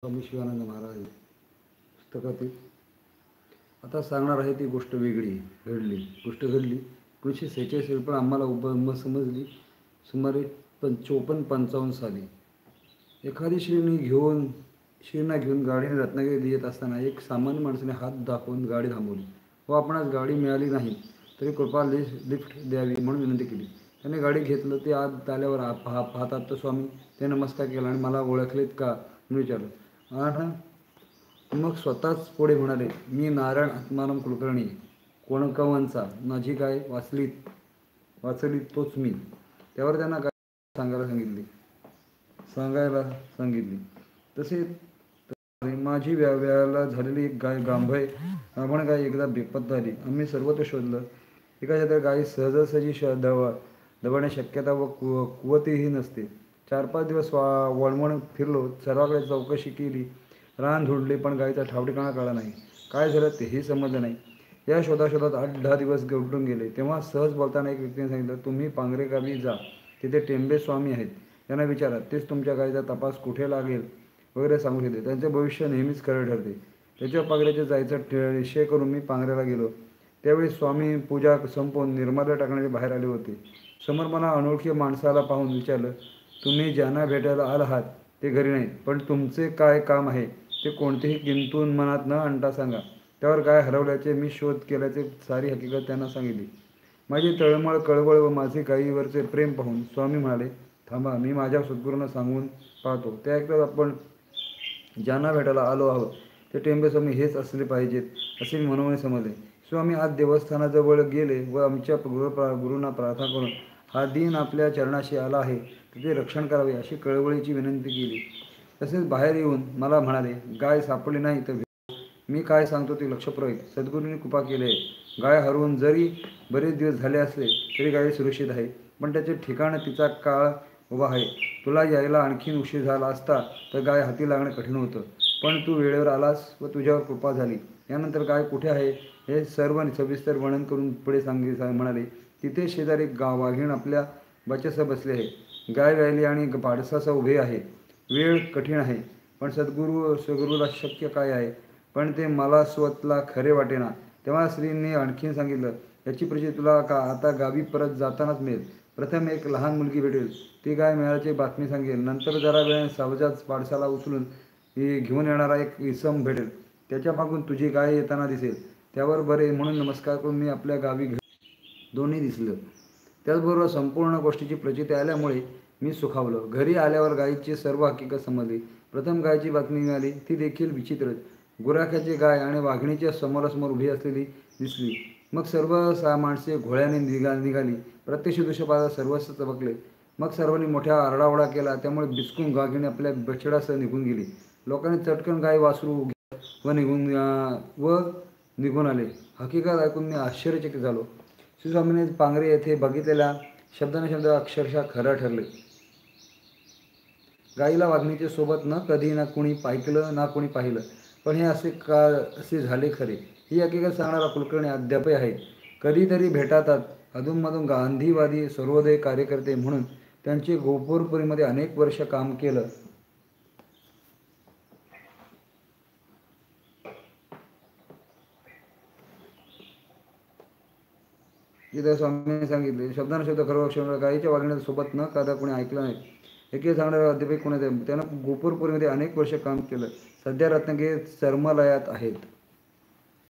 स्वामी शिवानंद महाराज पुस्तकातील आता सांगणार आहे ती गोष्ट वेगळी गोष्ट घडली 1946 पण आम्हाला समजली सुमारे 54-55 साली. एखादी श्रीना घेऊन गाडीने रत्नागिरी येत असताना एक सामान्य माणसाने हात दाखवून गाडी थांबवली व आपणास गाडी मिळाली नाही तरी कृपा लिफ्ट द्यावी म्हणून विनंती केली. त्याने गाडी घेतलं. ते आत आल्यावर पाहतात तर स्वामी ते नमस्कार केला आणि मला ओळखलेत का म्हणून विचारलं. मग स्वतःच पुढे म्हणाले, मी नारायण आत्माराम कुलकर्णी कोणकवांचा. माझी काय वाचली तोच मी. त्यावर त्यांना काय सांगायला सांगितली. तसे माझी व्याला झालेली एक गाय गांभय आपण गाय एकदा बेपत्ता झाली. आम्ही सर्वत्र शोधलं. एखाद्या गायी सहजासहजी दबण्याची शक्यता व कुवतही नसते. 4-5 दिवस वळवण फिरलो. सर्वाकडे चौकशी केली. रान धुंडले पण गायीचा ठावठिकाणा कळला नाही. काय झालं तेही समजलं नाही. या शोधात 8-10 दिवस उलटून गेले. तेव्हा सहज बोलताना एक व्यक्तीने सांगितलं, तुम्ही पांगरे गावी जा. तिथे टेंबे स्वामी आहेत. त्यांना विचारा. तेच तुमच्या गायीचा तपास कुठे लागेल वगैरे सांगू शकते. त्यांचे भविष्य नेहमीच खरं ठरते. त्याच्या पांगऱ्याचे जायचं निश्चय करून मी पांगऱ्याला गेलो. त्यावेळी स्वामी पूजा संपवून निर्माल्य टाकण्याचे बाहेर आले होते. समोर मला अनोळखी माणसाला पाहून विचारलं, तुम्ही ज्यांना भेटायला आलात ते घरी नाहीत, पण तुमचे काय काम आहे ते कोणतेही किंतून मनात न आणता सांगा. त्यावर गाय हरवल्याचे मी शोध केल्याचे सारी हकीकत त्यांना सांगितली. माझी तळमळ कळवळ व माझे गायीवरचे प्रेम पाहून स्वामी म्हणाले, थांबा, मी माझ्या सद्गुरूंना सांगून पाहतो. ते ऐकताच आपण ज्यांना भेटायला आलो आहोत ते टेंबे स्वामी हेच असले पाहिजेत असे मी मनोमनी समजले. स्वामी आज देवस्थानाजवळ गेले व आमच्या गुरूंना प्रार्थना करून हा दिन आपल्या चरणाशी आला आहे त्याचे रक्षण करावे अशी कळवळीची विनंती केली. तसेच बाहेर येऊन मला म्हणाले, गाय सापडली नाही तर मी काय सांगतो ते लक्षपूर्वक ऐक. सद्गुरूंनी कृपा केली आहे. गाय हरवून जरी बरेच दिवस झाले असले तरी गाय सुरक्षित आहे, पण त्याचे ठिकाण तिचा काळ उभा आहे. तुला यायला आणखीन उशीर झाला असता तर गाय हाती लागणं कठीण होतं, पण तू वेळेवर आलास व तुझ्यावर कृपा झाली. यानंतर गाय कुठे आहे हे सर्व सविस्तर वर्णन करून पुढे म्हणाले, तिथे शेजारी वाघीण आपल्या बच्च्यासह बसले आहे. गाय व्यायली आणि पाडसासह उभे आहे. वेळ कठीण आहे, पण सद्गुरूला शक्य काय आहे, पण ते मला स्वतःला खरे वाटेना. तेव्हा स्त्रीने आणखीन सांगितलं, याची प्रचिती तुला आता गावी परत जातानाच मिळेल. प्रथम एक लहान मुलगी भेटेल, ती गाय मिळाल्याची बातमी सांगेल. नंतर जरा वेळाने सावजाच पाडसाला उचलून घेऊन येणारा एक इसम भेटेल. त्याच्या मागून तुझी गाय येताना दिसेल. त्यावर बरे म्हणून नमस्कार करून मी आपल्या गावी दोन्ही दिसलं. त्याचबरोबर संपूर्ण गोष्टीची प्रचिती आल्यामुळे मी सुखावलो. घरी आल्यावर गायीची सर्व हकीकत समजली. प्रथम गायची बातमी मिळाली, ती देखील विचित्रच. गुराख्याची गाय आणि वाघिणीच्या समोरासमोर उभी असलेली दिसली. मग सर्व माणसे घोळ्याने निघाली. प्रत्यक्ष दृश्य पाहता सर्वच चबकले. मग सर्वांनी मोठ्या आरडाओरडा केला. त्यामुळे बिचकून वाघिणी आपल्या बछड्यासह निघून गेली. लोकांनी चटकन गाय वासरू व निघून आले. हकीकत ऐकून मी आश्चर्यचकित झालो. श्रीस्वामींनी पांगरे येथे बघितलेल्या शब्द अक्षरशः खरं ठरले. गाईला वाघिणीच्या सोबत न कधी ना कुणी ऐकलं ना कुणी पाहिलं, पण हे असे झाले खरे. ही हकीकत सांगणारा कुलकर्णी अद्यापही आहे. कधीतरी भेटतात. अधूनमधून गांधीवादी सर्वोदय कार्यकर्ते म्हणून त्यांचे गोपूरपुरीमध्ये अनेक वर्ष काम केलं. जिथे स्वामींनी सांगितले, शब्द खरं गायीच्या वाघिणीच्या सोबत न कदा कोणी ऐकलं नाही. एके सांगणारे अद्यापही कोणी त्यानं गोपूरपुरीमध्ये अनेक वर्ष काम केलं. सध्या रत्नागिरीत चर्मालयात आहेत.